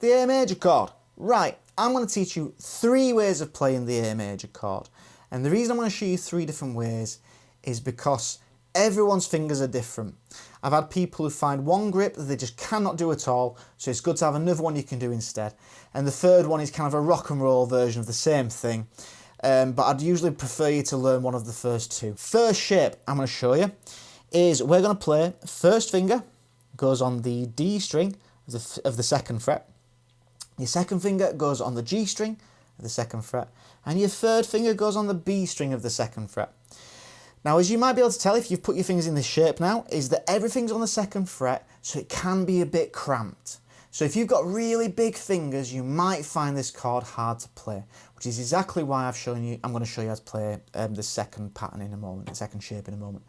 The A major chord. Right, I'm going to teach you 3 ways of playing the A major chord. And the reason I'm going to show you 3 different ways is because everyone's fingers are different. I've had people who find one grip that they just cannot do at all, so it's good to have another one you can do instead. And the third one is kind of a rock and roll version of the same thing. But I'd usually prefer you to learn one of the first 2. First shape I'm going to show you is we're going to play first finger goes on the D string of the 2nd fret. Your 2nd finger goes on the G string of the 2nd fret. And your 3rd finger goes on the B string of the 2nd fret. Now, as you might be able to tell if you've put your fingers in this shape now, is that everything's on the 2nd fret, so it can be a bit cramped. So if you've got really big fingers, you might find this chord hard to play, which is exactly why I'm going to show you how to play the 2nd pattern in a moment, the 2nd shape in a moment.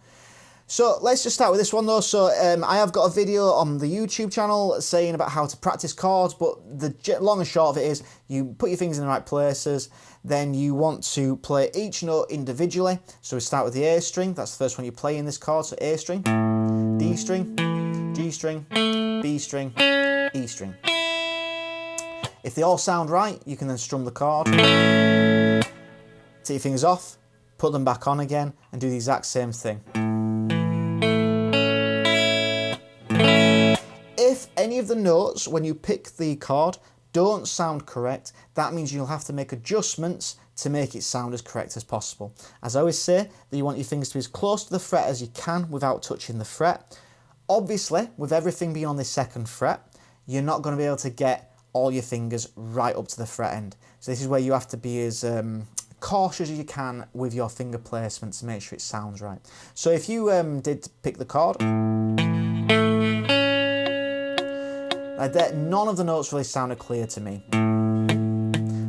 So let's just start with this one though. So I have got a video on the YouTube channel saying about how to practice chords, but the long and short of it is you put your fingers in the right places, then you want to play each note individually. So we start with the A string, that's the first one you play in this chord, so A string, D string, G string, B string, E string. If they all sound right, you can then strum the chord, take your fingers off, put them back on again, and do the exact same thing. If any of the notes, when you pick the chord, don't sound correct, that means you'll have to make adjustments to make it sound as correct as possible. As I always say, that you want your fingers to be as close to the fret as you can without touching the fret. Obviously, with everything being on this 2nd fret, you're not going to be able to get all your fingers right up to the fret end. So this is where you have to be as cautious as you can with your finger placement to make sure it sounds right. So if you did pick the chord, like that, none of the notes really sounded clear to me.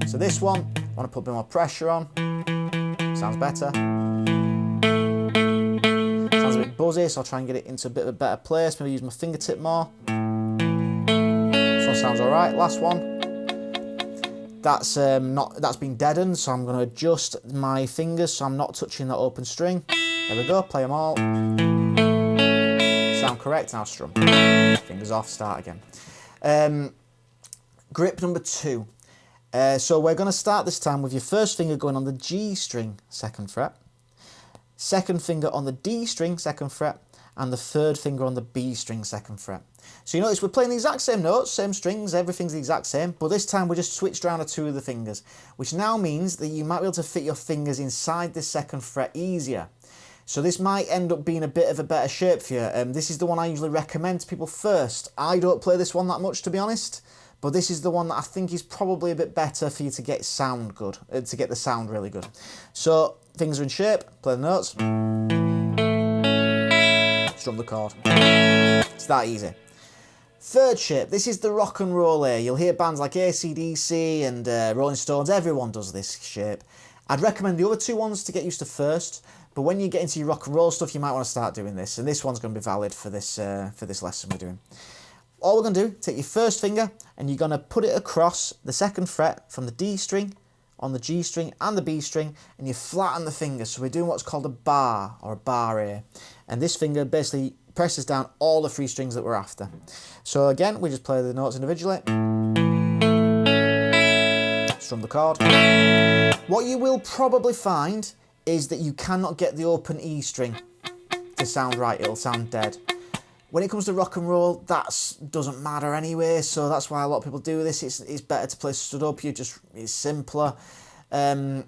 So this one, I want to put a bit more pressure on. Sounds better. Sounds a bit buzzy, so I'll try and get it into a bit of a better place. Maybe use my fingertip more. This one sounds all right. Last one. That's been deadened, so I'm going to adjust my fingers so I'm not touching that open string. There we go. Play them all. Sound correct. Now strum. Fingers off. Start again. Grip number 2. So we're going to start this time with your first finger going on the G string 2nd fret, 2nd finger on the D string 2nd fret, and the 3rd finger on the B string 2nd fret. So you notice we're playing the exact same notes, same strings, everything's the exact same, but this time we just switched around to 2 of the fingers, which now means that you might be able to fit your fingers inside this 2nd fret easier. So this might end up being a bit of a better shape for you. This is the one I usually recommend to people first. I don't play this one that much, to be honest, but this is the one that I think is probably a bit better for you to get sound good, to get the sound really good. So fingers are in shape, play the notes, strum the chord. It's that easy. 3rd shape, this is the rock and roll A. You'll hear bands like AC/DC and Rolling Stones, everyone does this shape. I'd recommend the other 2 ones to get used to first, but when you get into your rock and roll stuff, you might want to start doing this, and this one's going to be valid for this lesson we're doing. All we're going to do, take your first finger, and you're going to put it across the 2nd fret from the D string, on the G string and the B string, and you flatten the finger. So we're doing what's called a bar, or a bar A. And this finger basically presses down all the 3 strings that we're after. So again, we just play the notes individually. Strum the chord. What you will probably find is that you cannot get the open E string to sound right. It'll sound dead. When it comes to rock and roll, that doesn't matter anyway, so that's why a lot of people do this. It's better to play stood up. It's simpler, and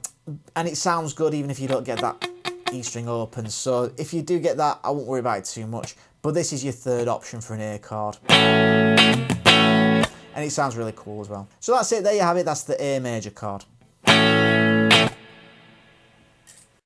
it sounds good even if you don't get that E string open. So if you do get that, I won't worry about it too much. But this is your 3rd option for an A chord, and it sounds really cool as well. So that's it. There you have it. That's the A major chord.